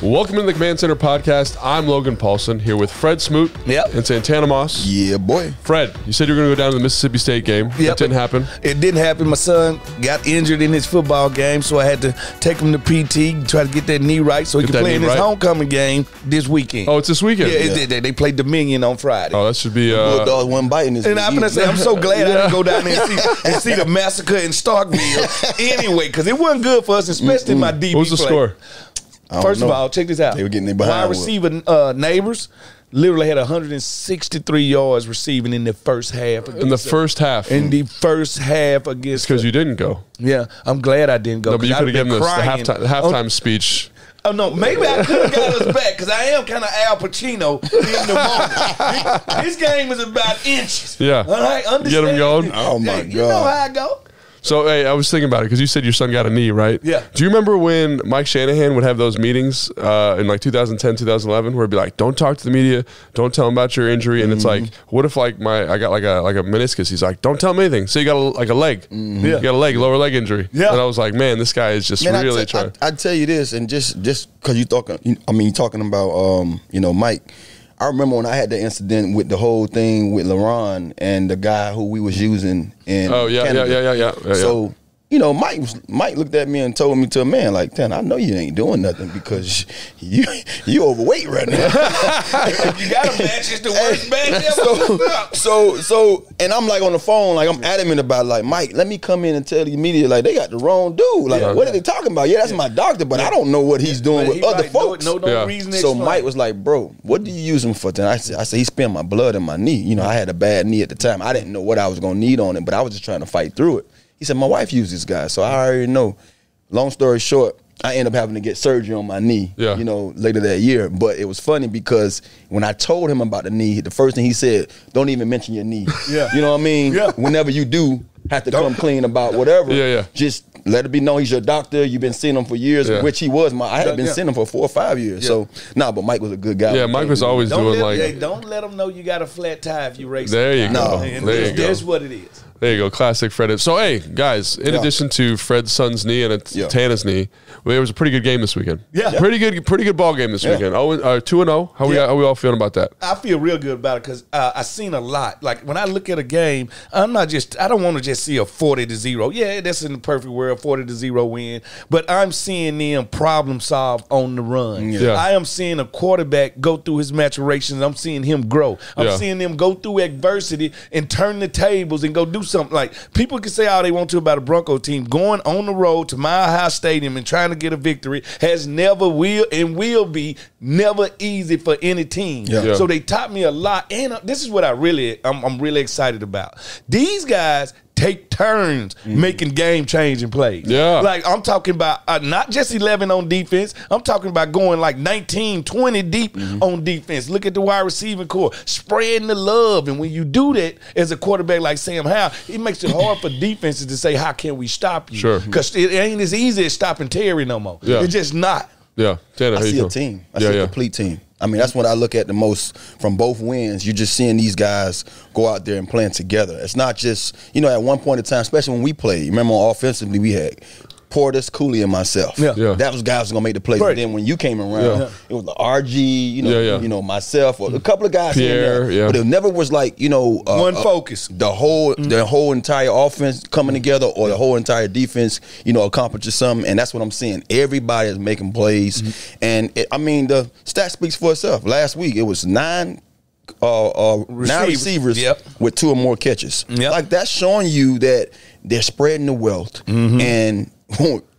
Welcome to the Command Center podcast. I'm Logan Paulson here with Fred Smoot and Santana Moss. Yeah, boy. Fred, you said you were going to go down to the Mississippi State game. It didn't happen. It didn't happen. My son got injured in his football game, so I had to take him to PT, try to get that knee right so he can play in his homecoming game this weekend. Oh, it's this weekend? Yeah. They played Dominion on Friday. Oh, that should be... Bulldogs one biting this and I'm going to say, I'm so glad I didn't go down there and see the massacre in Starkville anyway, because it wasn't good for us, especially my DB What was the score? First of all, check this out. They were getting it behind. Wide receiver Neighbors literally had 163 yards receiving in the first half. In the first half? In the first half against... Because you didn't go. Yeah, I'm glad I didn't go. No, but you could have given this the halftime speech. Oh, no, maybe I could have got us back because I am kind of Al Pacino in the moment. This game is about inches. Yeah. All right, understand? Get him going? Oh, my God. You know how I go. So, hey, I was thinking about it because you said your son got a knee, right? Yeah. Do you remember when Mike Shanahan would have those meetings in like 2010, 2011 where it'd be like, don't talk to the media, don't tell them about your injury. And it's like, what if like I got like a meniscus? He's like, don't tell me anything. So you got a leg. Yeah. You got a lower leg injury. Yeah. And I was like, man, this guy is just really trying. I'd tell you this, and just because you're talking about, Mike. I remember when I had the incident with the whole thing with LaRon and the guy who we was using in Canada. Yeah. So, Mike looked at me and told me to a man, like, "Ten, I know you ain't doing nothing because you overweight right now." You got to match. It's the worst match ever. So, and I'm like on the phone, like I'm adamant about, like, Mike, let me come in and tell the media, like, they got the wrong dude. Like, what are they talking about? Yeah, that's my doctor, but I don't know what he's doing with other folks. No reason. So Mike was like, "Bro, what do you use him for?" I said, he spent my blood in my knee. You know, I had a bad knee at the time. I didn't know what I was gonna need on it, but I was just trying to fight through it. He said, my wife used this guy, so I already know. Long story short, I ended up having to get surgery on my knee, later that year. But it was funny because when I told him about the knee, the first thing he said, don't even mention your knee. Yeah. You know what I mean? Yeah. Whenever you do have to come clean about whatever, just let it be known he's your doctor. You've been seeing him for years, which he was. I had been seeing him for 4 or 5 years. So, but Mike was a good guy. Yeah, Mike was always doing like... don't let him know you got a flat tire if you race. There you go. That's what it is. There you go, classic Fred. So, hey, guys, in addition to Fred's son's knee and Tana's knee, there was a pretty good game this weekend. Yeah. Pretty good ball game this weekend. 2-0. How we all feeling about that? I feel real good about it because I seen a lot. Like, when I look at a game, I don't want to just see a 40-0. Yeah, that's in the perfect world, 40-0 win. But I'm seeing them problem solve on the run. Yeah. I am seeing a quarterback go through his maturations. I'm seeing him grow. I'm seeing them go through adversity and turn the tables and go do something. Like, people can say all they want to about a Bronco team. Going on the road to Mile High Stadium and trying to get a victory has never will be never easy for any team. Yeah. So they taught me a lot. And this is what I'm really excited about. These guys take turns making game-changing plays. Yeah. Like, I'm talking about not just 11 on defense. I'm talking about going like 19, 20 deep on defense. Look at the wide receiving core, spreading the love. And when you do that as a quarterback like Sam Howell, it makes it hard for defenses to say, how can we stop you? Sure. Because it ain't as easy as stopping Terry no more. Yeah. It's just not. Yeah. Tanner, I see a team. I see a complete team. I mean, that's what I look at the most from both wins. You're just seeing these guys go out there and playing together. It's not just, at one point in time, especially when we played, remember offensively we had Portis, Cooley, and myself. Yeah. That was guys who were going to make the plays. Right. But then when you came around, it was the RG, myself, or a couple of guys Pierre, in there. But it never was like, one focus. The whole entire offense coming together or the whole entire defense, accomplishing something. And that's what I'm seeing. Everybody is making plays. And, the stat speaks for itself. Last week, it was 9 receivers with 2 or more catches. Yep. Like, that's showing you that they're spreading the wealth. And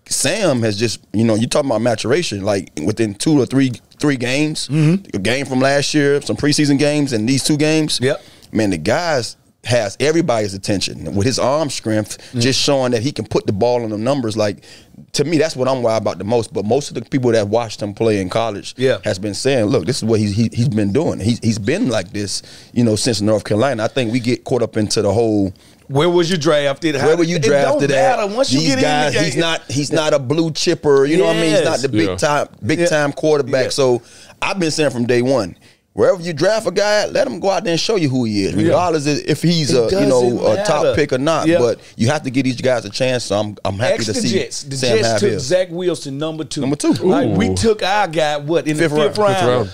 Sam has just, you're talking about maturation, like within 2 or 3 games, a game from last year, some preseason games, and these 2 games, man, the guys has everybody's attention with his arm strength, just showing that he can put the ball on the numbers. Like, to me, that's what I'm wild about the most. But most of the people that watched him play in college has been saying, look, this is what he's been doing. He's been like this, since North Carolina. I think we get caught up into the whole, where was you drafted? Where were you drafted at? Once you get guys, in the game, he's not a blue chipper. You know what I mean? He's not the big time quarterback. So I've been saying from day one, wherever you draft a guy, let him go out there and show you who he is, regardless if he's a top pick or not. But you have to give these guys a chance. So I'm happy to see the Jets took Zach Wilson number 2. Like, we took our guy in the fifth round.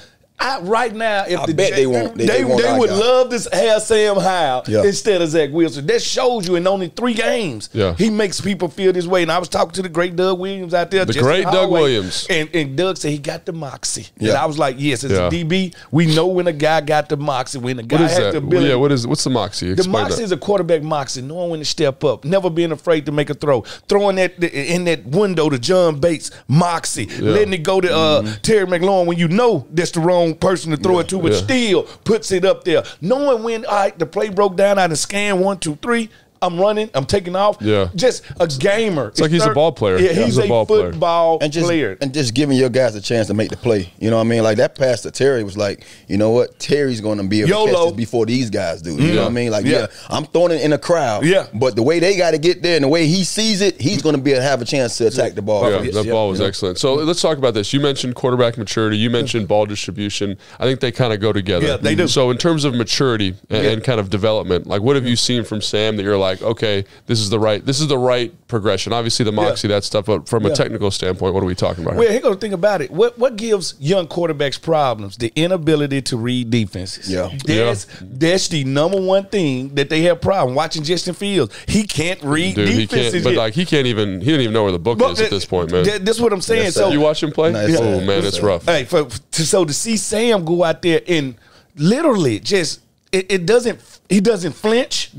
Right now, if I bet they won't. They would love to have Sam Howell instead of Zach Wilson. That shows you in only 3 games, he makes people feel this way. And I was talking to the great Doug Williams out there. The great Doug Williams. And Doug said he got the moxie. And I was like, yes, as a DB, we know when a guy got the moxie, when a guy has the ability. What's the moxie? The moxie is a quarterback moxie, knowing when to step up, never being afraid to make a throw, throwing that in that window to John Bates, moxie, letting it go to Terry McLaurin when you know that's the wrong person to throw it to, but still puts it up there. Knowing when the play broke down, I done scan 1, 2, 3. I'm running. I'm taking off. Just a gamer. It's like he's a ball player. Yeah, he's a football player. And just giving your guys a chance to make the play. You know what I mean? Like that pass to Terry was like, you know what? Terry's going to be able to catch this before these guys do. You know what I mean? Like, I'm throwing it in a crowd. But the way they got to get there and the way he sees it, he's going to be able to have a chance to attack the ball. That ball was excellent. So let's talk about this. You mentioned quarterback maturity. You mentioned ball distribution. I think they kind of go together. Yeah, they do. So in terms of maturity and kind of development, like what have you seen from Sam that you're like, okay, this is the right progression. Obviously, the moxie, that stuff, but from a technical standpoint, what are we talking about? Well, here go the thing about it. What gives young quarterbacks problems? The inability to read defenses. That's the number one thing that they have problem. Watching Justin Fields, he can't read defenses. He didn't even know where the book is at this point, man. That's what I'm saying. Yes, so you watch him play? Nice. Oh man, it's rough. Hey, so to see Sam go out there and literally just he doesn't flinch.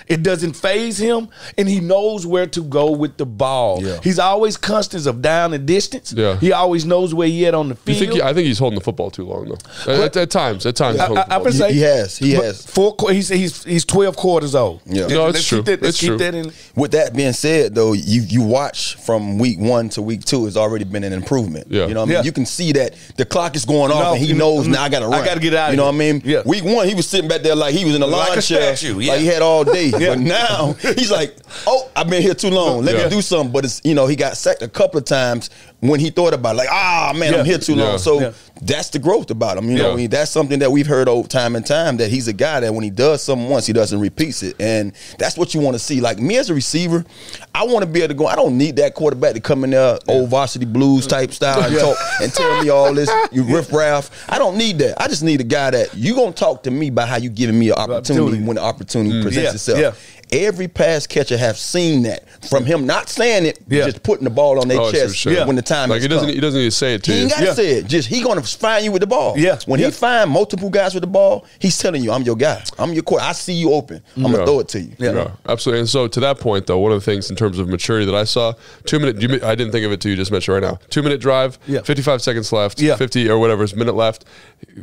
It doesn't faze him, and he knows where to go with the ball. He's always conscious of down and distance. He always knows where he at on the field. I think he's holding the football too long though. At times. I would say he has. He's 12 quarters old. No, it's true. Let's keep that in. With that being said, though, you watch from week 1 to week 2 has already been an improvement. You know what I mean? You can see that the clock is going off, and he knows now I got to run. I got to get out. You know what I mean? Week 1, he was sitting back there like he was in a lawn chair, like he had all day. But now he's like, oh, I've been here too long. Let me do something. But it's he got sacked a couple of times when he thought about it, like, man, I'm here too long. So that's the growth about him. You know, that's something that we've heard over time and time, that he's a guy that when he does something once, he doesn't repeat it. And that's what you want to see. Like me as a receiver, I want to be able to go. I don't need that quarterback to come in there, old varsity blues type style and talk and tell me all this, you riff-raff. I don't need that. I just need a guy that you going to talk to me about how you giving me an opportunity when the opportunity presents itself. Every pass catcher have seen that from him not saying it, just putting the ball on their chest when the time is he doesn't need to say it to you. He ain't got to say it. Just he gonna find you with the ball. When he find multiple guys with the ball, he's telling you, I'm your guy. I'm your quarterback. I see you open. I'm gonna throw it to you. Absolutely. And so to that point, though, one of the things in terms of maturity that I saw, 2 minute. I didn't think of it till you just mentioned right now. 2 minute drive, 55 seconds left, 50 or whatever, it's a minute left.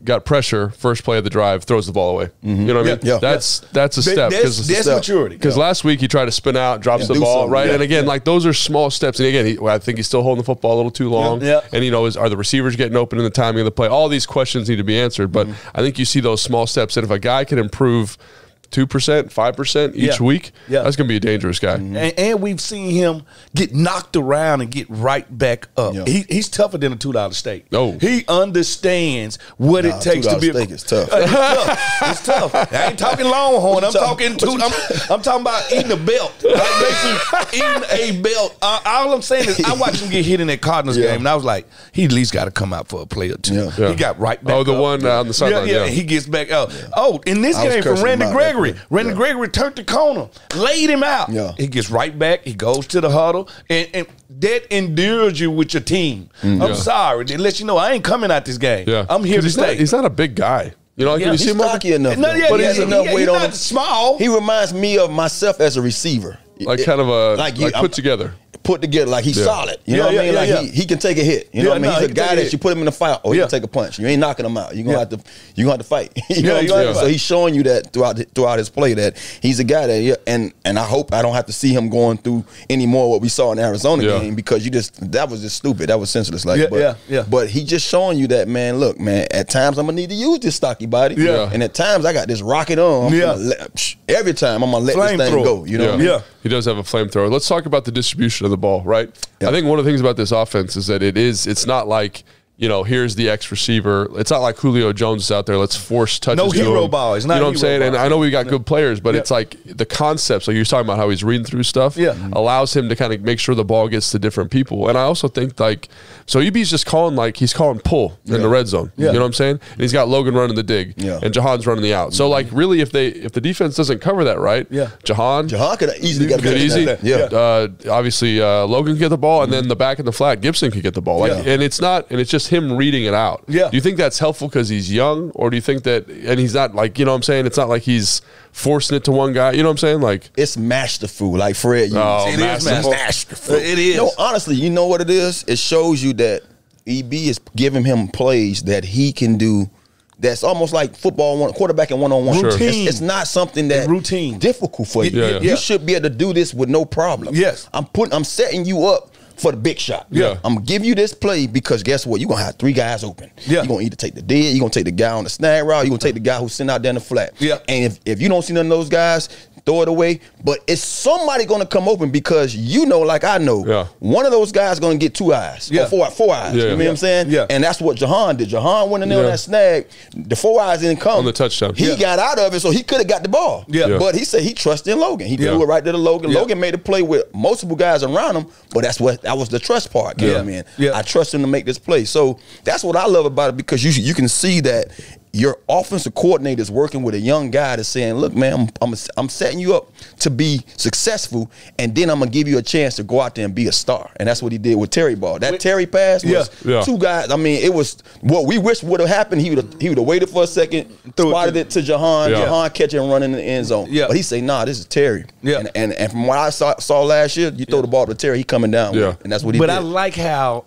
Got pressure. First play of the drive, throws the ball away. You know what I mean? That's a step. That's maturity. Because last week he tried to spin out, drops the ball, right? And again, like those are small steps. And again, I think he's still holding the football a little too long. And are the receivers getting open in the timing of the play? All these questions need to be answered. But I think you see those small steps. And if a guy can improve 2%, 5% each week, that's going to be a dangerous guy. And we've seen him get knocked around and get right back up. He's tougher than a $2 steak. He understands what it takes to be. Steak is tough. It's tough. I ain't talking Longhorn. I'm talking about eating a belt. Like basically eating a belt. All I'm saying is I watched him get hit in that Cardinals game, and I was like, he at least got to come out for a play or two. He got right back up. The one on the sideline. He gets back up. In this game from Randy Gregory. Gregory turned the corner, laid him out. He gets right back. He goes to the huddle, and that endures you with your team. I'm sorry. They let you know I ain't coming out this game. I'm here to stay. He's not a big guy. You know, like when you see him stocky enough. But he's enough weight on him. Small. He reminds me of myself as a receiver. Like kind of like put together. Put together, like he's solid. You know what I mean? Like he can take a hit. You know what I mean? He's a guy that you put him in the fight. He can take a punch. You ain't knocking him out. You're gonna have to fight. You know what I'm saying? So he's showing you that throughout his play that he's a guy that and I hope I don't have to see him going through any more what we saw in the Arizona game, because that was just stupid. That was senseless. But he just showing you that, man, look, man, at times I'm gonna need to use this stocky body. And at times I got this rocket arm. Every time I'm gonna let this thing go. You know what I mean? He does have a flamethrower. Let's talk about the distribution of the ball, right? I think one of the things about this offense is that it's not like you know, here's the X receiver. It's not like Julio Jones is out there. Let's force touches. No to hero him. ball. It's not. You know what I'm saying? Ball. And I know we got good players, but it's like the concepts. Like you're talking about how he's reading through stuff. Allows him to kind of make sure the ball gets to different people. And I also think like so EB's just calling he's calling pull in the red zone. You know what I'm saying? And he's got Logan running the dig, and Jahan's running the out. So like really, if the defense doesn't cover that right, Jahan could easily get it. Obviously, Logan could get the ball, and then the back in the flat, Gibson could get the ball. And it's just him reading it out. Do you think that's helpful because he's young, or do you think that, and he's not like, you know what I'm saying? It's not like he's forcing it to one guy. You know what I'm saying? Like it's masterful, like Fred used. Masterful. It is. No, honestly, you know what it is? It shows you that EB is giving him plays that he can do. That's almost like football, quarterback and one-on-one. Routine. It's not something that routine difficult for you. You should be able to do this with no problem. I'm setting you up for the big shot. I'm gonna give you this play because guess what? You're gonna have 3 guys open. You're gonna either take the dead, you're gonna take the guy on the snag route, you're gonna take the guy who's sitting out there in the flat. And if you don't see none of those guys, throw it away. But it's somebody gonna come open because you know, like I know, one of those guys gonna get 2 eyes or 4 eyes. You know what I'm saying? And that's what Jahan did. Jahan went in there on that snag. The 4 eyes didn't come on the touchdown. He got out of it, so he could have got the ball. But he said he trusted in Logan. He threw it right to the Logan. Logan made a play with multiple guys around him, but that was the trust part. I trust him to make this play. So that's what I love about it because you can see that your offensive coordinator is working with a young guy that's saying, look, man, I'm setting you up to be successful, and then I'm going to give you a chance to go out there and be a star. And that's what he did with Terry Ball. That Terry pass was 2 guys. I mean, it was what we wish would have happened. He would have waited for a second, spotted it to Jahan. Jahan catch it and run in the end zone. But he say, nah, this is Terry. And from what I saw last year, you throw the ball to Terry, he coming down. And that's what he did. But I like how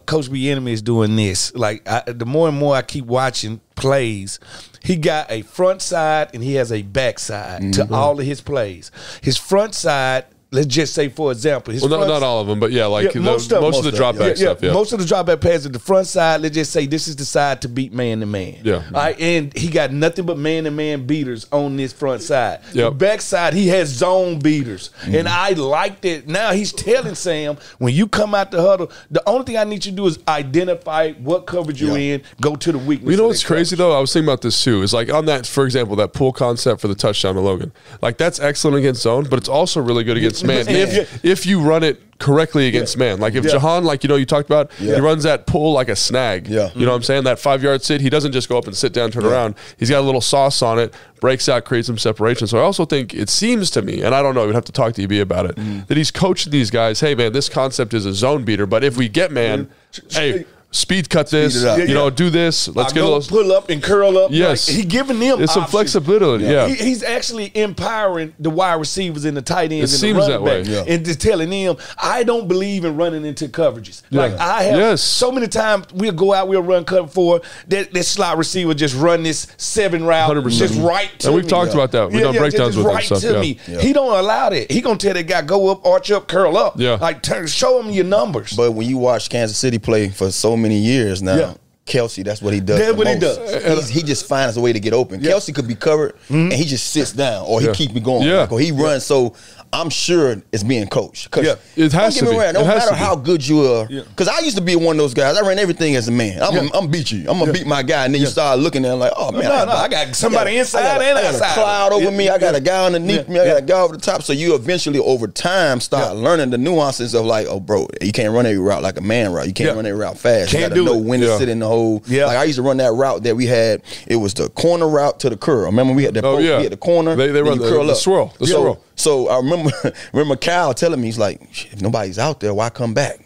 Coach Bieniemy is doing this. Like, the more and more I keep watching plays, he got a front side and he has a back side to all of his plays. His front side, let's just say, for example, not all of them, but most of the drop back stuff. Most of the drop back passes, the front side, let's just say this is the side to beat man to man. All right, and he got nothing but man to man beaters on this front side. The back side, he has zone beaters. And I like that. Now he's telling Sam, when you come out the huddle, the only thing I need you to do is identify what coverage you're in, go to the weakness. You know what's crazy though? I was thinking about this too. Is like on that, for example, that pull concept for the touchdown to Logan. Like that's excellent against zone, but it's also really good against man. If you run it correctly against man. Like if Jahan, like, you know, you talked about, he runs that pull like a snag. You know what I'm saying? That 5-yard sit, he doesn't just go up and sit down, turn around. He's got a little sauce on it, breaks out, creates some separation. So I also think it seems to me, and I don't know, we'd have to talk to EB about it, that he's coaching these guys, hey man, this concept is a zone beater, but if we get man, hey, speed cut this, you know, do this. Let's get a little pull up and curl up. Yes, like, he giving them some flexibility. He's actually empowering the wide receivers and the tight ends. It seems that way, and just telling them, I don't believe in running into coverages. Like I have so many times, we'll go out, we'll run cover 4. That slot receiver just run this 7 route, 100%. Just right to me. And we've talked about that. We've done breakdowns with right him. To me. He don't allow that. He gonna tell that guy go up, arch up, curl up. Like show him your numbers. But when you watch Kansas City play for so many years now. Kelsey, that's what he does. That's what he does. He just finds a way to get open. Kelsey could be covered, and he just sits down, or he keep me going. Or he runs. So I'm sure it's being coached. It has to be. No matter how good you are. Because I used to be one of those guys. I ran everything as a man. I'm beat you. I'm going to beat my guy. And then you start looking at him like, oh, man. I got somebody inside and outside. I got a cloud over me. I got a guy underneath me. I got a guy over the top. So you eventually, over time, start learning the nuances of like, oh, bro, you can't run every route like a man route. You can't run every route fast. You got to know when to sit in the hole. Like I used to run that route that we had. It was the corner route to the curl. Remember we had that we had the corner. They run the swirl. The swirl. So I remember Cal telling me, he's like, if nobody's out there, why come back?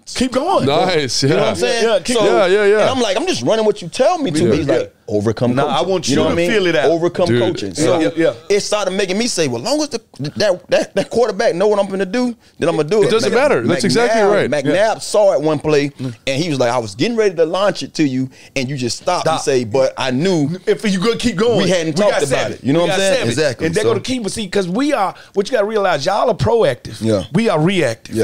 Keep going. Nice. You know what I'm saying? And I'm like, I'm just running what you tell me to. He's like, overcome coaching. I want you to feel it out. Overcome coaching. So it started making me say, well, long as that quarterback know what I'm going to do, then I'm going to do it. It doesn't matter. That's exactly right. McNabb saw it one play, and he was like, I was getting ready to launch it to you, and you just stopped and say, but I knew if you're going to keep going, we hadn't talked about it. You know what I'm saying? Exactly. And they're going to keep it. See, because we are, what you got to realize, y'all are proactive. We are reactive.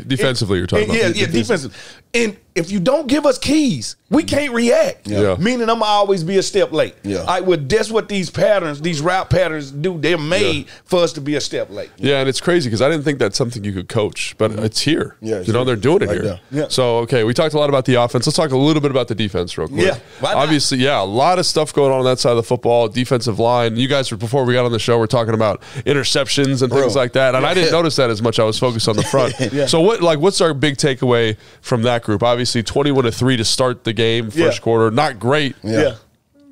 Defensively, you're talking about. Yeah, defensive. And if you don't give us keys, we can't react. Yeah. Meaning I'm going to always be a step late. Yeah. All right, well, that's what these patterns, these route patterns do. They're made for us to be a step late. Yeah, and it's crazy because I didn't think that's something you could coach, but it's here. Yeah, you know, they're doing it right here. there. Yeah. So, okay, we talked a lot about the offense. Let's talk a little bit about the defense real quick. Yeah, why not? Obviously, yeah, a lot of stuff going on that side of the football, defensive line. You guys, before we got on the show, we're talking about interceptions and things like that, and I didn't notice that as much. I was focused on the front. So, what's our big takeaway from that group? Obviously, 21-3 to start the game, first quarter. Not great. Yeah.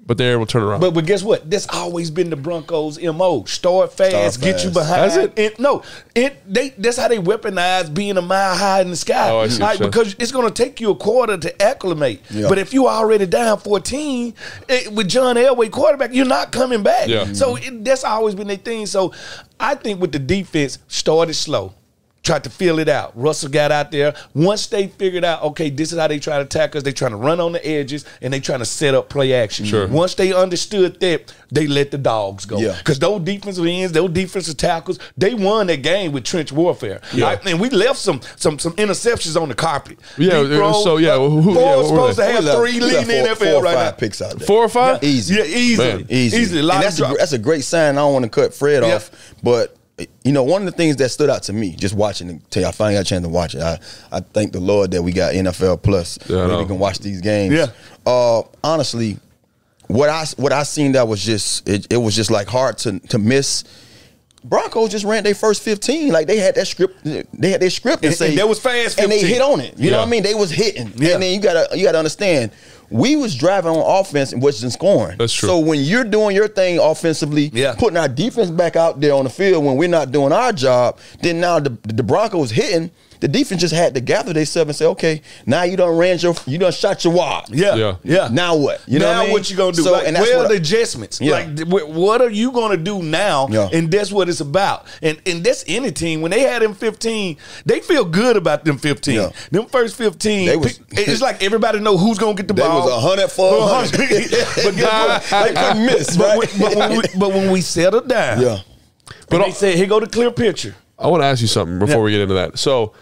But they're able to turn around. But guess what? That's always been the Broncos' MO. Start fast, get you behind. Has it? That's how they weaponize being a mile high in the sky. Oh, I see what you're Because it's going to take you a quarter to acclimate. Yeah. But if you already down 14 with John Elway quarterback, you're not coming back. Yeah. So that's always been their thing. So I think with the defense, started slow. Tried to feel it out. Russell got out there. Once they figured out, okay, this is how they try to attack us, they trying to run on the edges, and they trying to set up play action. Sure. Once they understood that, they let the dogs go. Yeah. Because those defensive ends, those defensive tackles, they won that game with trench warfare. Yeah. Right? And we left some interceptions on the carpet. Yeah, Deep throws, so, yeah, Ford's what were supposed they? to have three leading the NFL four or right five now. picks out there. 4 or 5? Easy. Yeah, easily. Man. Easy. A lot And of that's a great sign. I don't want to cut Fred off, but you know, one of the things that stood out to me just watching it, I finally got a chance to watch it. I thank the Lord that we got NFL Plus where we can watch these games. Yeah. Honestly, what I seen that was just it was just like hard to miss. Broncos just ran their first 15. Like they had that script. They had their script and say that was fast 15. and they hit on it. You know what I mean? They was hitting. Yeah. And then you gotta understand. We was driving on offense and wasn't scoring. That's true. So when you're doing your thing offensively, putting our defense back out there on the field when we're not doing our job, then now the Broncos hitting. The defense just had to gather themselves and say, okay, now you done shot your wad. Yeah. Now what? You know now what, I mean? what you gonna do? So, Like, and that's where what are the adjustments? Yeah. Like, what are you gonna do now? Yeah. And that's what it's about. And that's any team. When they had them 15, they feel good about them 15. Yeah. Them first 15, it's like everybody know who's gonna get the They ball. was 100 for 100. But guess what? They couldn't miss, right? But when we settled down, But they said, here go the clear picture. I want to ask you something before we get into that. So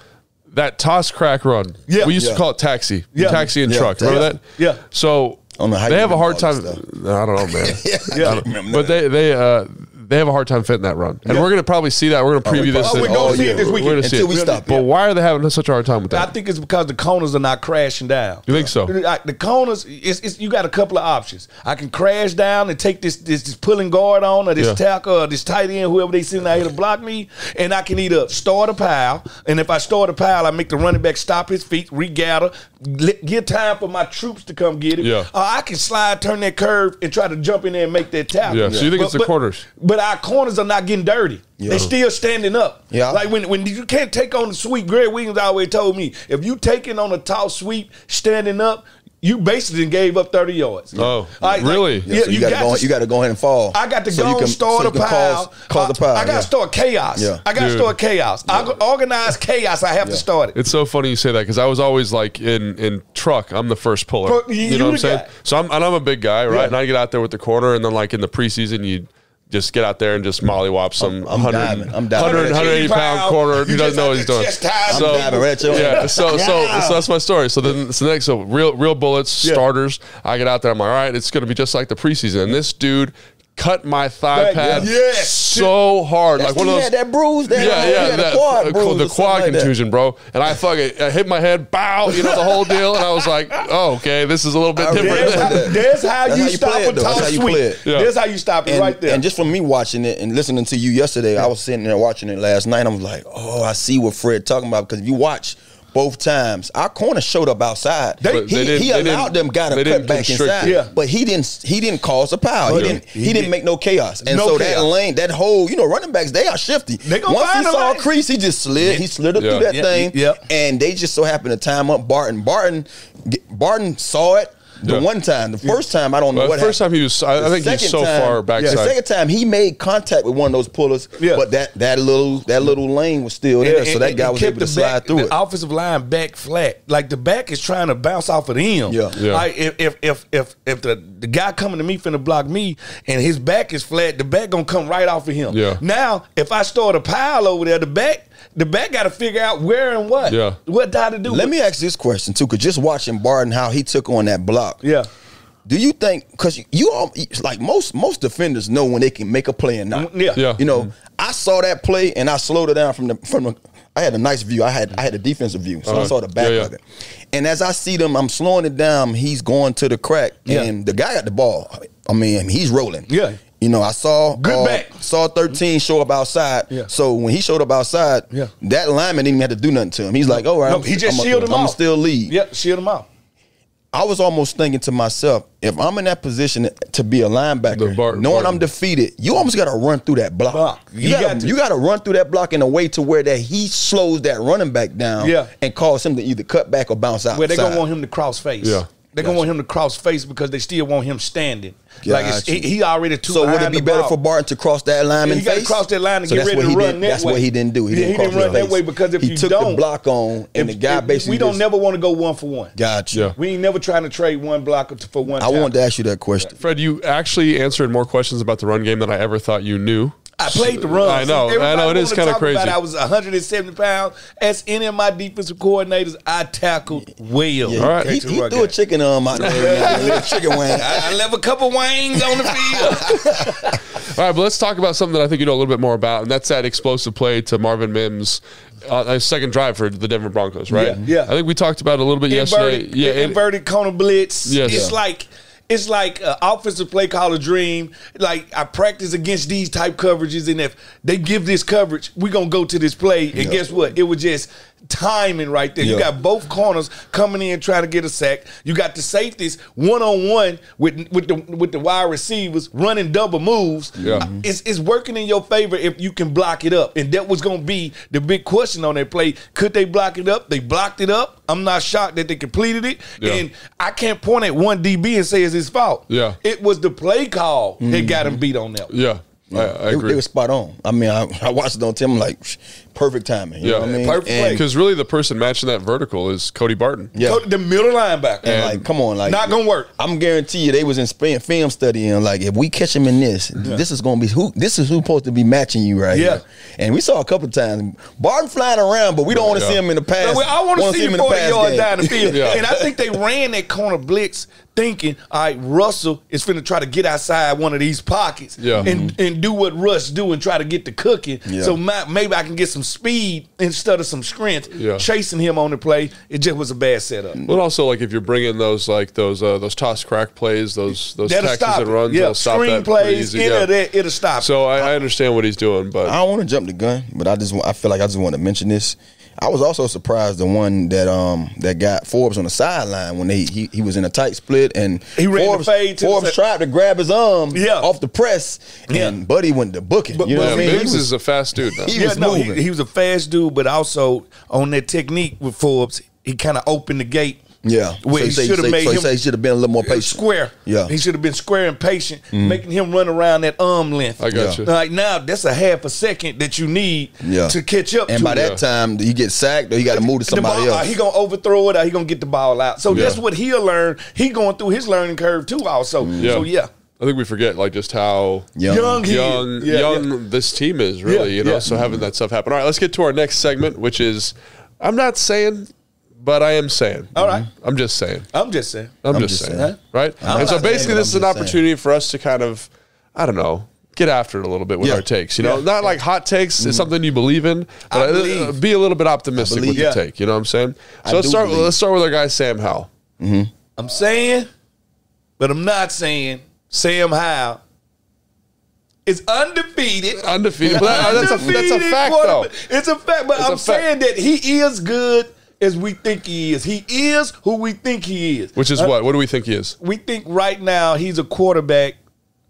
that toss crack run, we used to call it taxi, taxi and truck. Remember that? Yeah. So they have a hard time. I don't know, man. But they have a hard time fitting that run, and we're going to probably see that. We're going to preview this. We're going to see it this weekend. We're going to see Until it. we stop. But why are they having such a hard time with that? I think it's because the corners are not crashing down. You think so? The corners, you got a couple of options. I can crash down and take this pulling guard on, or this tackle, or this tight end, whoever they send out here to block me, and I can either start a pile, and if I start a pile, I make the running back stop his feet, regather, give time for my troops to come get him. Yeah. I can slide, turn that curve, and try to jump in there and make that tackle. Yeah. So you think it's the corners? But our corners are not getting dirty. They still standing up. Yeah. Like when you can't take on the sweep, Greg Williams always told me, if you taking on a toss sweep, standing up, you basically gave up 30 yards. Oh, really? So you got to go ahead and fall. I got to so go start a pile. Cause the pile. I got to start chaos. Yeah. I got to start chaos. Organized chaos. I have to start it. It's so funny you say that because I was always like in truck, I'm the first puller. You know what I'm saying? Guy. So I'm a big guy, right? Yeah. And I get out there with the corner, and then like in the preseason, you just get out there and just mollywop some I'm diving. 180 pound corner who doesn't know what he's doing. I'm diving right at your head. So that's my story. So then it's the next. So real bullets, starters. I get out there. I'm like, all right, it's going to be just like the preseason. And this dude cut my thigh pad so hard, like one of those. Had that bruise. The quad contusion, bro. And I hit my head, bow, the whole deal. And I was like, oh, okay, this is a little bit different. That's how you stop a toss sweep. That's how you stop it right there. And just from me watching it and listening to you yesterday, I was sitting there watching it last night. I was like, oh, I see what Fred talking about, because if you watch both times, our corner showed up outside. He allowed them guy to cut back inside, but he didn't cause a pile. He didn't make no chaos. And so that lane, that whole, running backs, they are shifty. Once he saw a crease, he just slid. He slid up through that thing, and they just so happened to time up Barton. Barton saw it. The one time, the first time, I don't know what happened. The first time he was, I think he's so far backside. The second time, he made contact with one of those pullers, but that little lane was still there, so that guy was able to slide through it. The offensive line back flat, like the back is trying to bounce off of him. Like if the guy coming to me finna block me and his back is flat, the back gonna come right off of him. Now, if I start a pile over there, the back, the back got to figure out where and what. Yeah. What to do. Let me ask this question too, because just watching Barton how he took on that block. Yeah. Do you think, because you all, like most defenders know when they can make a play and not? Yeah. You know, I saw that play and I slowed it down from the. I had a nice view. I had a defensive view, so I saw the back of it. And as I see them, I'm slowing it down. He's going to the crack, and the guy got the ball. I mean, he's rolling. Yeah. You know, I saw good back. Saw 13 show up outside. Yeah. So when he showed up outside, that lineman didn't even have to do nothing to him. He's like, all right, he just shielded him I'm off. Still lead. Yeah, shield him out. I was almost thinking to myself, if I'm in that position to be a linebacker, knowing I'm defeated, you almost got to run through that block. You got to run through that block in a way to where that he slows that running back down and cause him to either cut back or bounce out. Well, they're going to want him to cross face. Yeah. They're going to want him to cross face because they still want him standing. Like he already too So would it be better for Barton to cross that line and face? He got to cross that line and get ready to run that way. That's what he didn't do. He didn't run that way because if you don't. He took the block on and the guy basically. We don't never want to go 1-for-1. Gotcha. Yeah. We ain't never trying to trade one blocker for one. I wanted to ask you that question. Fred, you actually answered more questions about the run game than I ever thought you knew. I played the run. I know. It is kind of crazy. I was 170 pounds. As any of my defensive coordinators, I tackled well. Yeah, all right. He threw a chicken arm out there. Chicken wing. I left a couple wings on the field. All right, but let's talk about something that I think you know a little bit more about, and that's that explosive play to Marvin Mims. A second drive for the Denver Broncos, right? Yeah. I think we talked about it a little bit yesterday. Yeah, inverted corner blitz. Yes. It's like an offensive play called a dream. Like, I practice against these type coverages, and if they give this coverage, we're going to go to this play. And guess what? It was just timing right there. You got both corners coming in trying to get a sack. You got the safeties one-on-one with the wide receivers running double moves. Yeah. It's working in your favor if you can block it up. And that was going to be the big question on that play. Could they block it up? They blocked it up. I'm not shocked that they completed it. Yeah. And I can't point at one DB and say it's his fault. Yeah. It was the play call that got him beat on that one. Yeah. I agree. They were spot on. I mean, I watched it on Tim, like, perfect timing. You know what I mean? Perfect play. Because really the person matching that vertical is Cody Barton. Yeah. The middle linebacker. And like, come on, like, not gonna work. I'm guarantee you they was in film studying. Like, if we catch him in this, this is gonna be who. This is who's supposed to be matching you right here. And we saw a couple of times Barton flying around, but we don't want to see him in the pass. I want to see him 40 yards down the field. And I think they ran that corner blitz thinking, all right, Russell is finna try to get outside one of these pockets and do what Russ do and try to get the cooking. So maybe I can get some speed instead of some strength chasing him on the play. It just was a bad setup. But also, like, if you're bringing those toss crack plays, those taxes and runs, it'll stop screen that plays, it'll stop. So I understand what he's doing, but I don't want to jump the gun, but I feel like I just want to mention this. I was also surprised the one that got Forbes on the sideline when he was in a tight split and he ran the fade to Forbes tried to grab his arm off the press and Buddy went to booking. You know what I mean? Mims is a fast dude. Now. He was a fast dude, but also on that technique with Forbes, he kind of opened the gate. Yeah, where he should have made him. He should have been a little more patient. Square. Yeah, he should have been square and patient, making him run around that arm length. I got you. Like now, that's a half a second that you need to catch up. And by that time, he get sacked or he got to move to somebody else. He gonna overthrow it or he gonna get the ball out. So that's what he'll learn. He going through his learning curve too. Also, so I think we forget like just how young this team is. Really, you know. So having that stuff happen. All right, let's get to our next segment, which is I'm not saying. But I am saying. All right. I'm just saying. I'm just saying. Right? And so basically this is an opportunity for us to kind of, I don't know, get after it a little bit with our takes. You know, not like hot takes. It's something you believe in. But be a little bit optimistic with your take. You know what I'm saying? So let's start with our guy, Sam Howell. I'm saying, but I'm not saying Sam Howell is undefeated. Undefeated. But that's a fact, though. It's a fact. But I'm saying that he is good as we think he is. He is who we think he is. Which is what? What do we think he is? We think right now he's a quarterback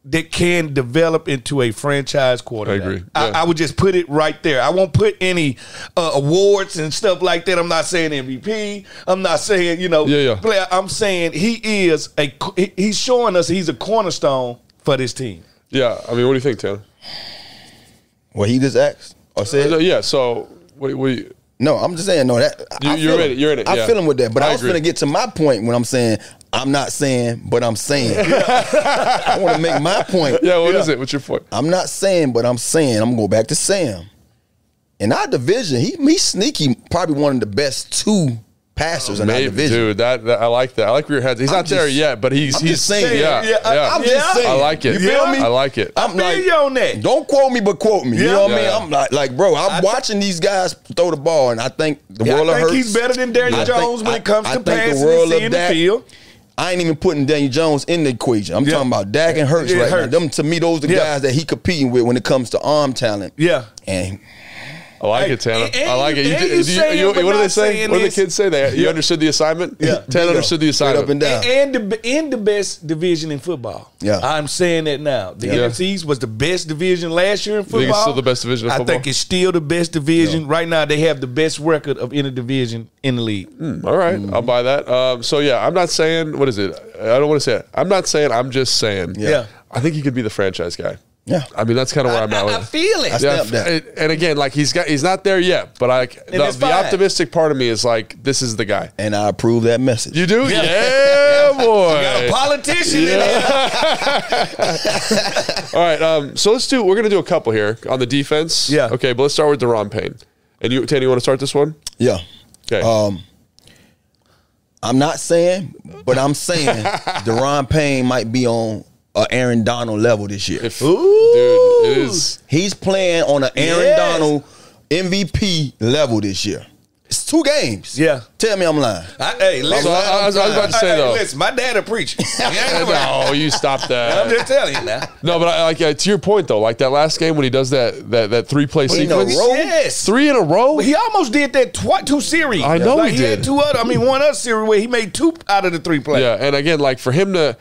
that can develop into a franchise quarterback. I agree. I would just put it right there. I won't put any awards and stuff like that. I'm not saying MVP. I'm not saying, player. I'm saying he's showing us he's a cornerstone for this team. Yeah. I mean, what do you think, Tanner? Well, he just asked or said? Yeah. So, what no, I'm just saying, you're in it. I feel him with that. But I was going to get to my point when I'm saying, I'm not saying, but I'm saying. I want to make my point. Yeah, what is it? What's your point? I'm not saying, but I'm saying. I'm going to go back to Sam. in our division, he's sneaky, probably one of the best 2 passers in our division. Dude, that I like that. I like where your head's. He's not there yet, but he's saying. Yeah. I'm just saying. I like it. You feel me? I like it. I'm like, you on that. Don't quote me, but quote me. You know what I mean? Yeah. I'm like, bro, I'm watching these guys throw the ball, and I think the world of Hurts. he's better than Daniel Jones when it comes to passing in the field. I ain't even putting Daniel Jones in the equation. I'm talking about Dak and Hurts right now. Them, to me, those are the guys that he competing with when it comes to arm talent. Yeah. And I like it, Tanner. I like it. What do they say? What do the kids say? You understood the assignment? Yeah. Tanner understood the assignment. Up and down. And the best division in football. Yeah. I'm saying that now. The NFC East was the best division last year in football. I think it's still the best division in football? I think it's still the best division. Right now, they have the best record of any division in the league. All right. I'll buy that. So, yeah, I'm not saying, what is it? I don't want to say it. I'm not saying, I'm just saying. Yeah. I think he could be the franchise guy. Yeah, I mean that's kind of where I'm at with it. I feel it. And again, like he's not there yet, but the optimistic part of me is like this is the guy, and I approve that message. You do, yeah boy. You got a politician in there. All right, so we're gonna do a couple here on the defense. Yeah. Okay, but let's start with Daron Payne. And you, Tanny, you want to start this one? Yeah. Okay. I'm not saying, but I'm saying Daron Payne might be on Aaron Donald level this year. Dude, it is. He's playing on an Aaron Donald MVP level this year. It's 2 games. Yeah. Tell me I'm lying. Hey, listen. I was about to say though. Listen, my dad a preacher. No, you stop that. I'm just telling you now. No, but to your point though, like that last game when he does that 3-play sequence. Yes. 3 in a row. He almost did that 2 series. I know he had did. one other series where he made 2 out of the 3 plays. Yeah, and again, like for him to,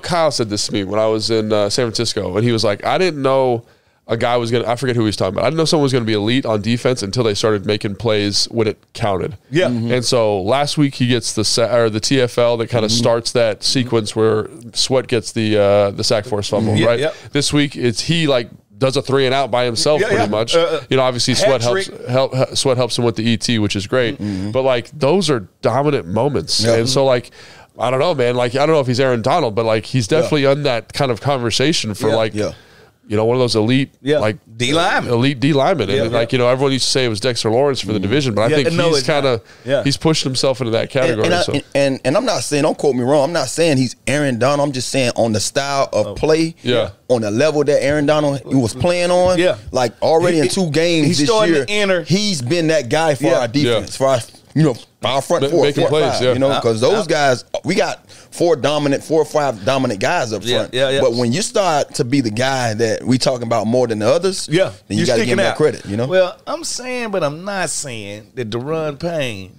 Kyle said this to me when I was in San Francisco, and he was like, I didn't know a guy was going to, I forget who he was talking about. I didn't know someone was going to be elite on defense until they started making plays when it counted. Yeah. And so last week he gets the TFL that kind of starts that sequence where Sweat gets the sack force fumble, right? Yep. This week he like does a 3 and out by himself pretty much. Obviously Sweat helps him with the ET, which is great. But like those are dominant moments. Yeah. And so like I don't know, man. Like I don't know if he's Aaron Donald, but like he's definitely on that kind of conversation for one of those elite, like D linemen, elite D linemen, and like everyone used to say it was Dexter Lawrence for the division, but I think he's kind of he's pushed himself into that category. And I'm not saying, don't quote me wrong, I'm not saying he's Aaron Donald. I'm just saying on the style of play, on the level that Aaron Donald was playing on, like already in 2 games this year, he's been that guy for our defense, for our front 4, making plays, 5, because those guys, we got 4 or 5 dominant guys up front. But when you start to be the guy that we talking about more than the others, then you got to give him that credit, Well, I'm saying, but I'm not saying that Daron Payne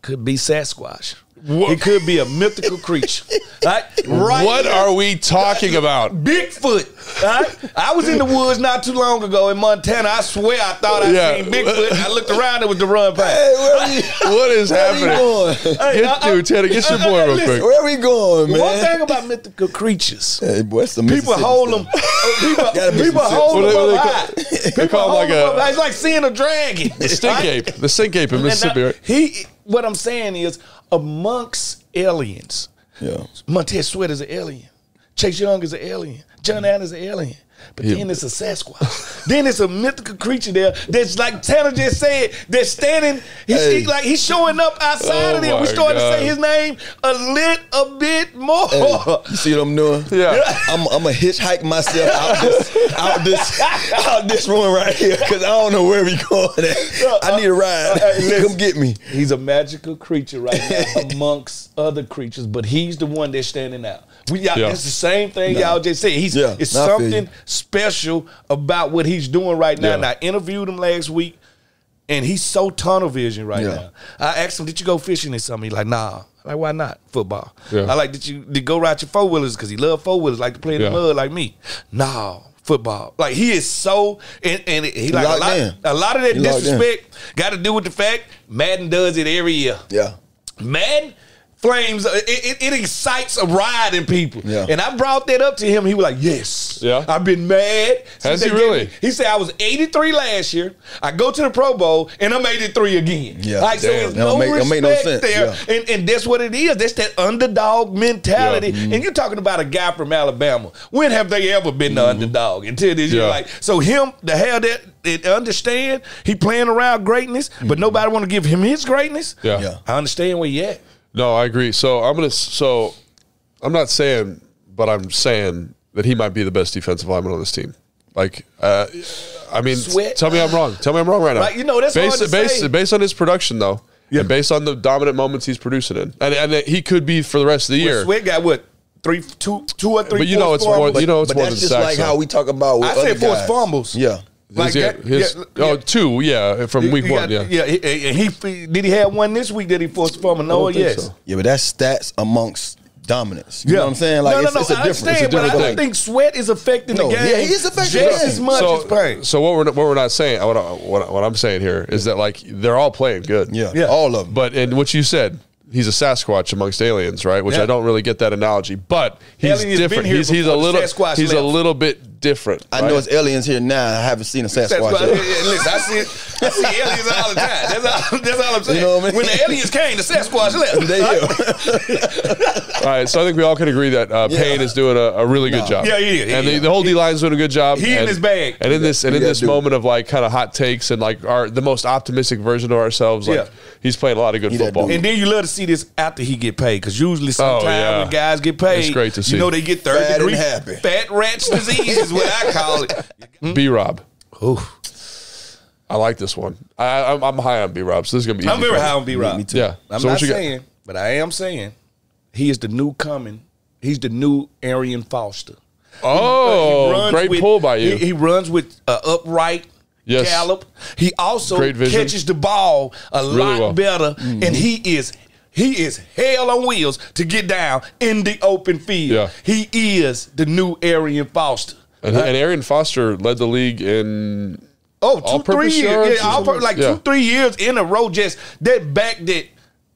could be Sasquatch. It could be a mythical creature. Right? What are we talking about? Bigfoot. Right? I was in the woods not too long ago in Montana. I swear I thought I seen Bigfoot. I looked around, it was Daron Payne. Hey, what is happening? Tanner, get your boy real quick. Where we going, man? One thing about mythical creatures, boy, people hold them. People hold them up high. They call him like it's like seeing a dragon. The stink ape. The stink ape in Mississippi. Right? What I'm saying is, amongst aliens, Montez Sweat is an alien. Chase Young is an alien. John Allen is an alien. But then it's a Sasquatch. Then it's a mythical creature there that's like Tanner just said, that's standing, he's showing up outside of there. We starting to say his name a little bit more. Hey, you see what I'm doing? Yeah. I'm going to hitchhike myself out this room right here because I don't know where we going at. I need a ride. Come get me. He's a magical creature right now amongst other creatures, but he's the one that's standing out. It's the same thing y'all just said. It's something special about what he's doing right now. And I interviewed him last week, and he's so tunnel vision right now. I asked him, did you go fishing or something? He's like, nah. I'm like, why not? Football. I like, did you go ride your 4-wheelers? Because he loved 4-wheelers, like to play in the mud like me. No. Football. Like he is so and he like a lot of that disrespect got to do with the fact Madden does it every year. Yeah. Madden flames. It excites a riot in people. Yeah. And I brought that up to him. He was like, yes. Yeah. I've been mad. Has he really? He said, I was 83 last year. I go to the Pro Bowl, and I'm 83 again. Yeah. Like, so there's no respect make no sense. there. Yeah. And that's what it is. That's that underdog mentality. Yeah. And you're talking about a guy from Alabama. When have they ever been the underdog? Until this year. Like, so him, to have that, understand he playing around greatness, but nobody want to give him his greatness. Yeah. I understand where you at. No, I agree. So I'm not saying, but I'm saying that he might be the best defensive lineman on this team. Like, I mean, Sweat. tell me I'm wrong. Tell me I'm wrong right now. Right, you know, that's hard to say. Based on his production, though, and based on the dominant moments he's producing in, and he could be for the rest of the year. Sweat got what? Two or three. But you know it's more. But, You know it's but more that's than just sacks. like so. how we talk about with I other said forced guys. fumbles. Yeah. Like two, from week one. And he did he have one this week that he forced a fumble? No, don't think yes. so. Yeah, but that's stats amongst dominance. You know what I'm saying? Like, it's a I difference. understand, but I thing. don't think Sweat is affecting the game. Yeah, he is affecting just the game. as much as Payne. So what we're not saying, what I'm saying here is that like they're all playing good. Yeah, all of them. But in what you said, he's a Sasquatch amongst aliens, right? Which I don't really get that analogy, but he's Aliens been different. here He's a before the little Sasquatch he's a left. little bit different. I know it's aliens here now. I haven't seen a Sasquatch. Listen, I see aliens all the time. That's all I'm saying. You know what I mean? When the aliens came, the Sasquatch left. All right, so I think we all can agree that Payne is doing a really good job. Yeah, he is. And the whole D line's doing a good job. He in his bag. And in this moment of like kind of hot takes and like the most optimistic version of ourselves, like he's playing a lot of good football. And then you love to see this after he get paid, because usually sometimes when guys get paid, it's great to see. You know, they get third Fat degree and happy. fat rat's disease is what I call it. BRob. I like this one. I'm high on BRob, so this is gonna be. I'm easy very for me. high on B-Rob. Me too. Yeah. I'm So not what you got? saying, but I am saying he is the new coming. He's the new Arian Foster. Oh, great pull by you. He runs with upright gallop. He also Great vision. catches the ball a lot well. better, and he is hell on wheels to get down in the open field. Yeah. He is the new Arian Foster. And Arian Foster led the league in 2-3 years. yards Yeah, or something? 2-3 years in a row. Just that back that.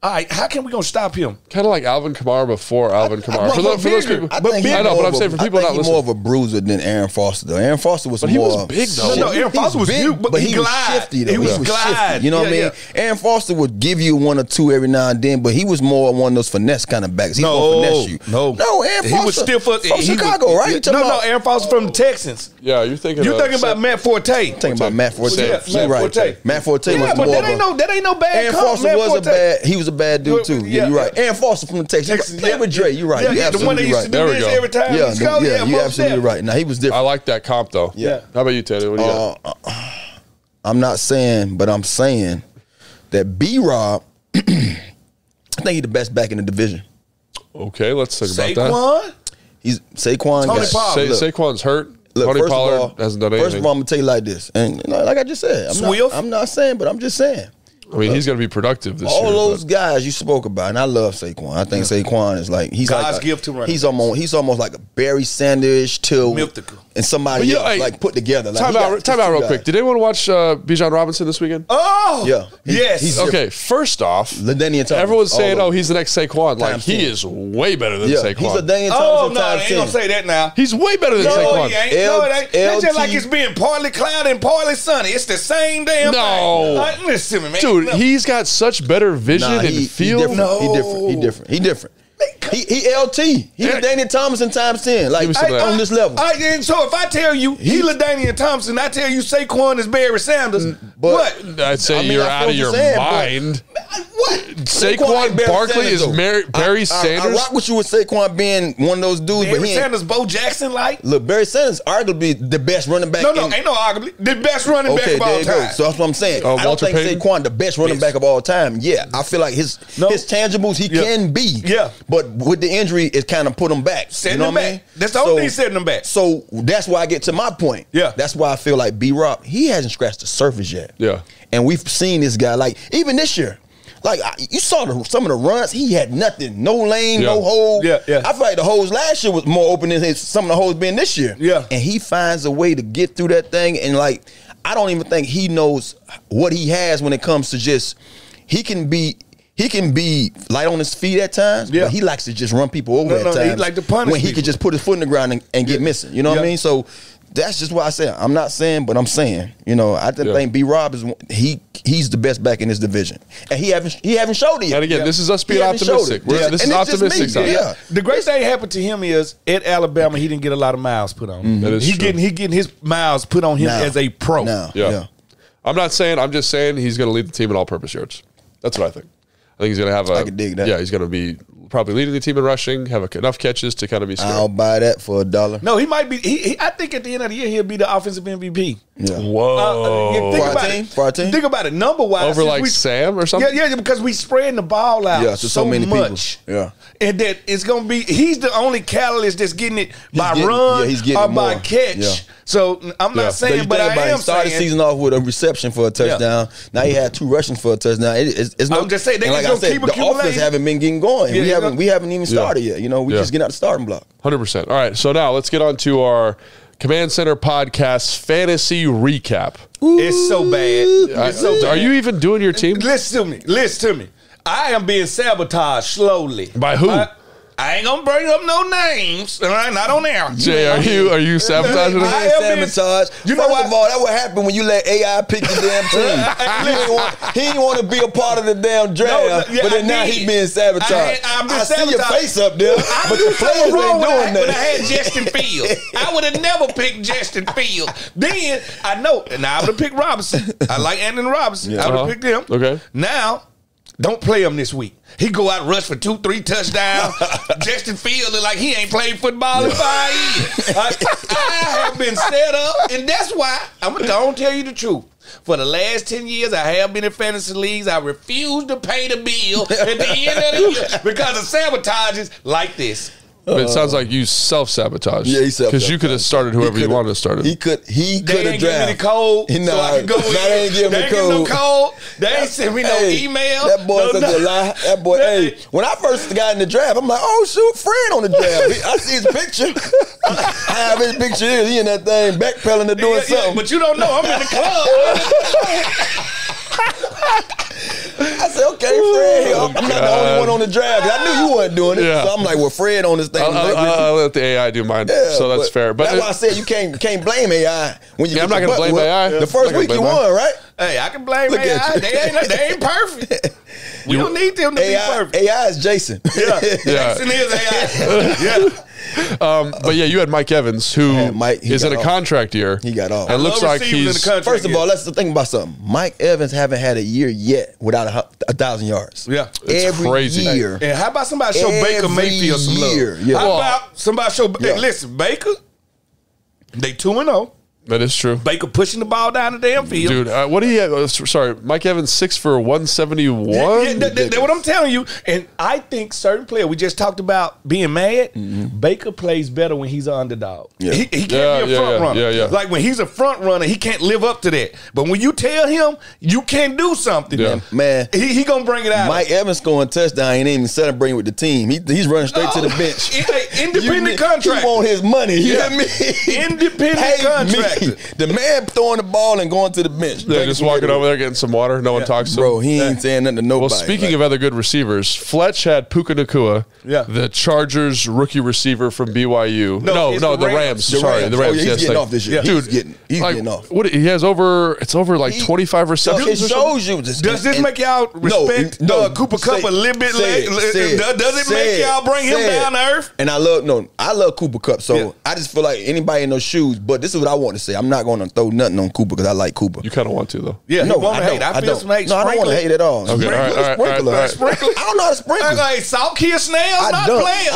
All right, how can we gonna stop him? kind of like Alvin Kamara before Alvin Kamara. For those people, I think I know, but I'm saying for people not he's more listening. of a bruiser than Aaron Foster, though. Aaron Foster was But more. he was big, though. No, Aaron Foster was big, huge, but he was glide. shifty, though. He was shifty. glide. You know what I Yeah, mean? Aaron Foster would give you one or two every now and then, but he was more one of those finesse kind of backs. He No, finesse you. no. Aaron Foster. He was stiff up from Chicago, right? You talking about- Aaron Foster from the Texans. Yeah, you're thinking. You're thinking about Matt Forte. Talking about Matt Forte. Yeah, You're Matt right. Forte. Matt Forte Yeah, was but more that of ain't a. that ain't no bad. Aaron comp. Foster Matt was Forte. a bad. He was a bad dude too. Yeah, Yeah. you're right. Aaron Foster from the Texans. Play with Dre. You're right. Yeah, You're the one that absolutely used to do There we this go. every time. Yeah, he scored. you're most absolutely definitely. right. Now he was I different. like that comp though. Yeah. How about you, Taylor? What do you got? I'm not saying, but I'm saying that BRob, I think he's the best back in the division. Okay, let's talk about that. Saquon. He's Saquon. Tony got- Pollard. Look, Saquon's hurt. look, Tony first of Pollard all- hasn't done anything. First of all, I'm gonna tell you like this, and like I just said, Swift? I'm not saying, but I'm just saying. I mean, he's going to be productive this year. All those but- guys you spoke about, and I love Saquon. I think Saquon is like he's God's like gift to running He's almost like a Barry Sanders till Mythical. and somebody But, yeah, else hey, like put together. Like, Time he got out just two real guys. quick. Did anyone watch Bijan Robinson this weekend? Oh, Yeah. yes. He's Okay, first off, LaDainian Thomas. everyone's all saying, of "Oh, them. he's the next Saquon." Like Times he 10. is way better than Yeah, Saquon. he's LaDainian Oh Thomas. no, they times ain't 10. gonna say that now. He's way better than No, Saquon. he ain't. No, it ain't. That's just LT. like it's being partly cloudy and partly sunny. It's the same damn No. thing. Listen to me, man. Dude, No. he's got such better vision Nah, and he feel. different. No. He different. He LT. He LaDainian Thompson times 10. Like Give me some of that. on this level. And so if I tell you he LaDainian Thompson, I tell you Saquon is Barry Sanders. but- what? I'd say I mean, you're I feel out of what your you're saying, mind. What? Saquon ain't Barry Barkley Sanders, is though. Barry I Sanders? rock with you with Saquon being one of those dudes, but Barry he ain't. Sanders, Bo Jackson like? Look, Barry Sanders arguably the best running back. No, in, ain't no arguably. The best running back Okay, of all there you go. time. So that's what I'm saying. Oh, I don't Walter think Payton? Saquon the best running back of all time. Yeah, I feel like his tangibles he Yeah. can be. Yeah. But with the injury, it kind of put him back. Setting you know him what I back. mean? That's the only thing setting him back. So that's why I get to my point. Yeah. That's why I feel like BRob, he hasn't scratched the surface yet. Yeah. And we've seen this guy, like, even this year. Like, you saw some of the runs, he had nothing. No lane, no hole. Yeah, yeah. I feel like the holes last year was more open than some of the holes being this year. Yeah. And he finds a way to get through that thing. And, like, I don't even think he knows what he has when it comes to just, he can he can be light on his feet at times, but he likes to just run people over at times. He like to punish when he people. could just put his foot in the ground and get missing. You know what I mean? So that's just what I say. I'm not saying, but I'm saying. You know, I just think BRob is he's the best back in his division, and he haven't showed it yet. And again, this is us being optimistic. This is optimistic side. Yeah. The great thing happened to him is at Alabama, he didn't get a lot of miles put on him. That is true. He getting his miles put on him as a pro. Yeah. I'm not saying. I'm just saying he's going to lead the team in all-purpose yards. That's what I think. I think he's going to have I can dig that. Yeah, he's going to be probably leading the team in rushing, have enough catches to kind of be scared. I'll buy that for $1. No, he might be. I think at the end of the year he'll be the offensive MVP. Yeah. Whoa. For our team? Think about it. Number wise, Over like Sam or something. Yeah, because we spreading the ball out to so many much. people. Yeah. And that it's gonna be. He's the only catalyst that's getting it by run or by catch. Yeah. So I'm not saying, but I am he started the saying. season off with a reception for a touchdown. Now he had 2 rushings for a touchdown. It's no, I'm just saying, they like just I said, keep the accumulating. offense haven't been getting going. We haven't even started yet. You know, we just getting out the starting block. 100%. All right, so now let's get on to our Command Center podcast fantasy recap. It's so bad. It's so bad. Are you even doing your team? Listen to me. I am being sabotaged slowly. By who? I ain't gonna bring up no names. All right, not on air. Jay, are you sabotaging I us? am sabotage. You know First of all, that what happened when you let AI pick the damn team. He didn't want to be a part of the damn draft, but then now he being sabotaged. I see your face up there, but the players ain't doing that. When I had Justin Fields, I would have never picked Justin Fields. Then I know, and I would have picked Robinson. I like Anthony Robinson. I would have picked him. Okay. Now, don't play him this week. He go out and rush for 2-3 touchdowns. Justin Fields look like he ain't played football in 5 years. I have been set up, and that's why I'm gonna tell you the truth. For the last 10 years, I have been in fantasy leagues. I refuse to pay the bill at the end of the year because of sabotages like this. But it sounds like you self-sabotage. Yeah, he self-sabotaged. Because you could have started whoever you wanted to start. He could They have ain't give me the drafted. code, Nah, so I can go in. they ain't give me the no code. code. They ain't send me no email. That boy such a lie. That boy, hey, when I first got in the draft, I'm like, oh, shoot, Fred on the draft. I see his picture. I have his picture here. He in that thing backpedaling to doing something. But you don't know. I'm in the club. I said, okay, Fred, I'm not the only one on the draft. I knew you weren't doing it. Yeah. So I'm like, well, Fred on this thing. I'll let the AI do mine. Yeah, so that's fair. But that's why I said you can't blame AI when you I'm get not your going to butt blame whooped. AI. The first week you won, right? Hey, I can blame Look AI. at you. They ain't perfect. We don't need them to be perfect. AI is Jason. Yeah. Jason is AI. Yeah. But yeah, you had Mike Evans, who is in a contract year. He got off. And looks like receivers in he's the contract First of all, year. let's think about something. Mike Evans haven't had a year yet without 1,000 yards. Yeah. It's every crazy. year. And how about somebody show Baker Every Mayfield some love? year, yeah. How Well, about somebody show? Yeah. Hey, listen, Baker. They 2-0. that is true. Baker pushing the ball down the damn field. Dude, what do you have? Sorry, Mike Evans 6 for 171. Yeah, that's what I'm telling you. And I think certain players, we just talked about being mad. Baker plays better when he's an underdog. Yeah. He can't be a front runner. Yeah. Like when he's a front runner, he can't live up to that. But when you tell him you can't do something, Man, he gonna bring it out. Mike Evans scoring touchdown. He ain't even celebrating with the team. He's running straight to the bench. Independent contract. He want his money. You hear me? Independent Pay contractor. me. The man throwing the ball and going to the bench. Yeah, just walking over there getting some water. No one talks to him. Bro, he ain't saying nothing to nobody. Well, speaking of other good receivers, Fletch had Puka Nacua, the Chargers rookie receiver from BYU. No, the Rams. Sorry, the Rams. Oh, yeah, he's getting off this year. Dude, he's getting off. What he has over? It's over like 25 receptions. It shows you. Does this make y'all respect Cooper Kupp a little bit late? Does it make y'all bring him down to earth? And I love Cooper Kupp. So I just feel like anybody in those shoes. But this is what I want to say. I'm not going to throw nothing on Cooper because I like Cooper. You kind of want to though. Yeah, No, he want to hate. I feel some hate. No, I don't want to hate at all. Okay, all right. Sprinkler. I don't know how to sprinkle. Hey, salt kill snails, I not dump. players.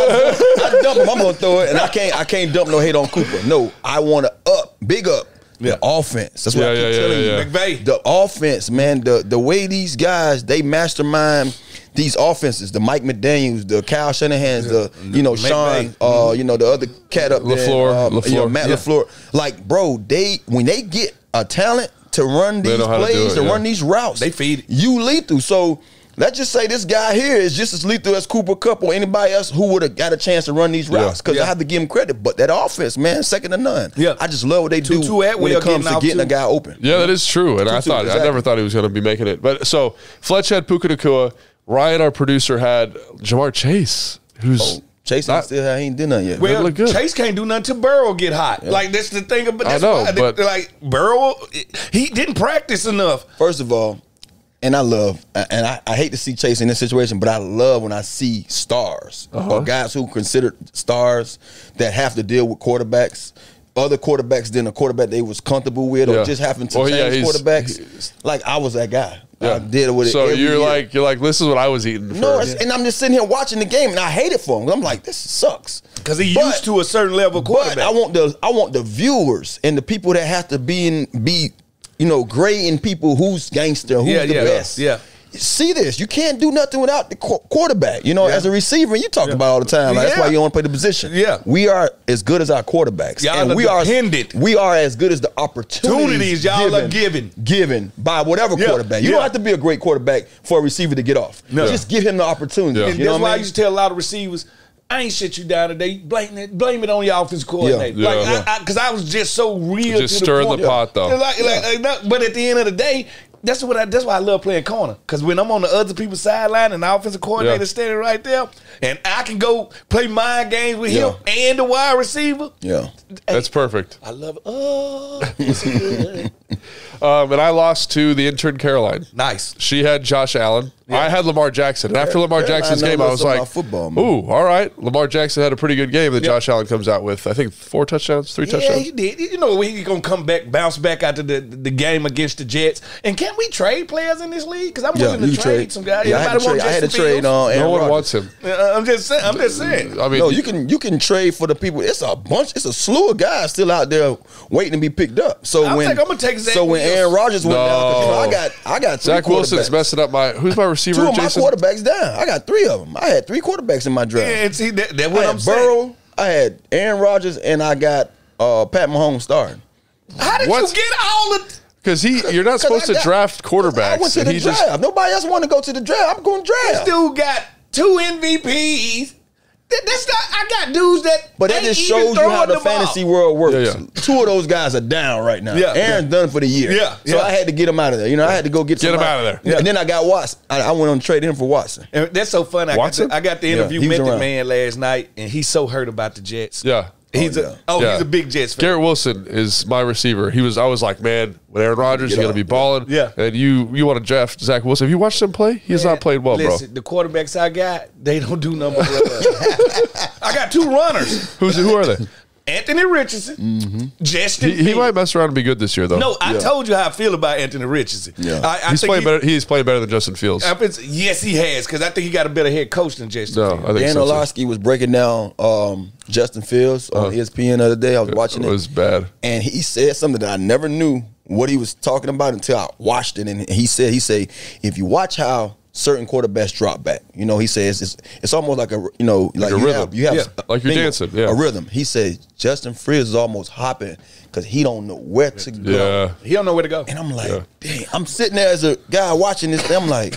I dump him. I'm gonna throw it, and I can't dump no hate on Cooper. No, I want to big up the offense. That's what I keep telling you. McVay. The offense, man. The way these guys they mastermind these offenses. The Mike McDaniels, the Kyle Shanahan's, Sean, the other cat up there, LaFleur. Matt LaFleur. Like, bro, when they get a talent to run these plays, to run these routes, they feed it. You lethal. So let's just say this guy here is just as lethal as Cooper Kupp or anybody else who would have got a chance to run these routes. Because I have to give him credit. But that offense, man, second to none. Yeah. I just love what they do when it comes to getting a guy open. Yeah, that is true. And I never thought he was going to be making it. But so Fletch had Puka Nacua. Ryan, our producer, had Jamar Chase, who's Chase ain't did nothing yet. Well, Chase can't do nothing till Burrow get hot. Like that's the thing about. That's but like Burrow, he didn't practice enough. First of all, and I hate to see Chase in this situation, but I love when I see stars or guys who considered stars that have to deal with quarterbacks. Other quarterbacks than a quarterback they was comfortable with, or just having to change quarterbacks. Like I was that guy. I did it with it. So you're like, this is what I was eating. No, and I'm just sitting here watching the game, and I hate it for him. I'm like, this sucks because he used to a certain level of quarterback. But I want the viewers and the people that have to be grading people who's gangster, who's the best. Yeah. See this. You can't do nothing without the quarterback. As a receiver, you talk about all the time. Like, that's why you don't play the position. Yeah. We are as good as our quarterbacks. And we are as good as the opportunities y'all are given by whatever quarterback. You don't have to be a great quarterback for a receiver to get off. No. Just give him the opportunity. Yeah. You know that's why I used to tell a lot of receivers, I ain't shit you down today. Blame it on your offensive coordinator. Because I was just so real. Just stirring the pot, though. But at the end of the day, that's why I love playing corner. Because when I'm on the other people's sideline and the offensive coordinator standing right there, and I can go play mind games with him and the wide receiver. Yeah, that's perfect. I love it. Oh, it's good. And I lost to the intern Caroline. Nice. She had Josh Allen. I had Lamar Jackson. And after Lamar Jackson's game, I was like, ooh, all right. Lamar Jackson had a pretty good game that Josh Allen comes out with, I think, 3 touchdowns. Yeah, he did. He's going to bounce back after the game against the Jets. And can we trade players in this league? Because I'm willing to trade some guys. Yeah, I had to trade on No one wants him. I'm just saying. I mean, no, you can trade for the people. It's a slew of guys still out there waiting to be picked up. So I'm going to take Zach. So when Aaron Rodgers went down, I got 3 Zach Wilson's messing up who's my receiver? 2 of my quarterbacks down. I got 3 of them. I had 3 quarterbacks in my draft. Yeah, and see, that's what I'm Burrow, saying. I had Aaron Rodgers, and I got Pat Mahomes starting. How did you get all of? Because you're not supposed to draft quarterbacks. I went to the draft. Nobody else wanted to go to the draft. I'm going to draft. This dude got 2 MVPs. That's not. I got dudes that. But that just shows you how the fantasy world works. Yeah. 2 of those guys are down right now. Yeah. Aaron's done for the year. Yeah. So I had to get him out of there. I had to go get him out of there. Yeah. And then I got Watson. I went on to trade him for Watson. And that's so funny. I got the interview Mythical Man last night, and he's so hurt about the Jets. Yeah. He's a big Jets fan. Garrett Wilson is my receiver. I was like, man, with Aaron Rodgers, he's going to be balling. Yeah. And you want to draft Zach Wilson. Have you watched him play? He's not played well, bro. The quarterbacks I got, they don't do number one. I got 2 runners. Who are they? Anthony Richardson, Justin. He might mess around and be good this year, though. No, I told you how I feel about Anthony Richardson. Yeah. He's playing better. He's playing better than Justin Fields. Yes, he has, because I think he got a better head coach than Justin Fields. I think Dan Orlovsky was breaking down Justin Fields on ESPN the other day. I was watching it. It was bad. And he said something that I never knew what he was talking about until I watched it. And he said, if you watch how certain quarterbacks drop back, he says it's almost like a rhythm. You have like you're dancing, a rhythm. He said Justin Fields is almost hopping because he don't know where to go. Yeah. He don't know where to go. And I'm like, dang, I'm sitting there as a guy watching this thing. I'm like,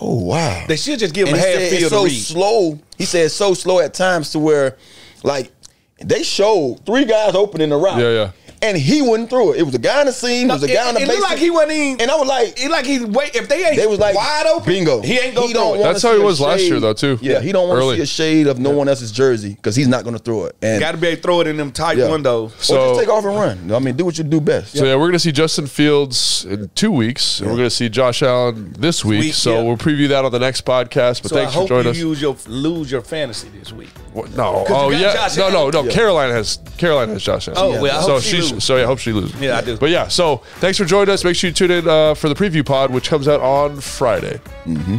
oh wow. They should just give him a half field to read. Slow. He said it's so slow at times to where, like, they showed 3 guys opening the route. Yeah. And he wouldn't throw it. It was a guy in the seam. It was a guy in the base. It looked like he wasn't even. And I was like, if they was like wide open, bingo. He ain't going to throw it. That's how he was last year, though, too. Yeah, he don't want to see a shade of no one else's jersey because he's not going to throw it. And got to be able to throw it in them tight windows. So or just take off and run. I mean, do what you do best. So, we're going to see Justin Fields in 2 weeks. And we're going to see Josh Allen this week. So, we'll preview that on the next podcast. But thanks for joining us. I hope you lose your fantasy this week. What? No. Oh, yeah. No. Caroline has Josh Allen. Oh, well, I hope she loses. So, I hope she loses. Yeah, I do. But yeah, so thanks for joining us. Make sure you tune in for the preview pod, which comes out on Friday. Mm-hmm.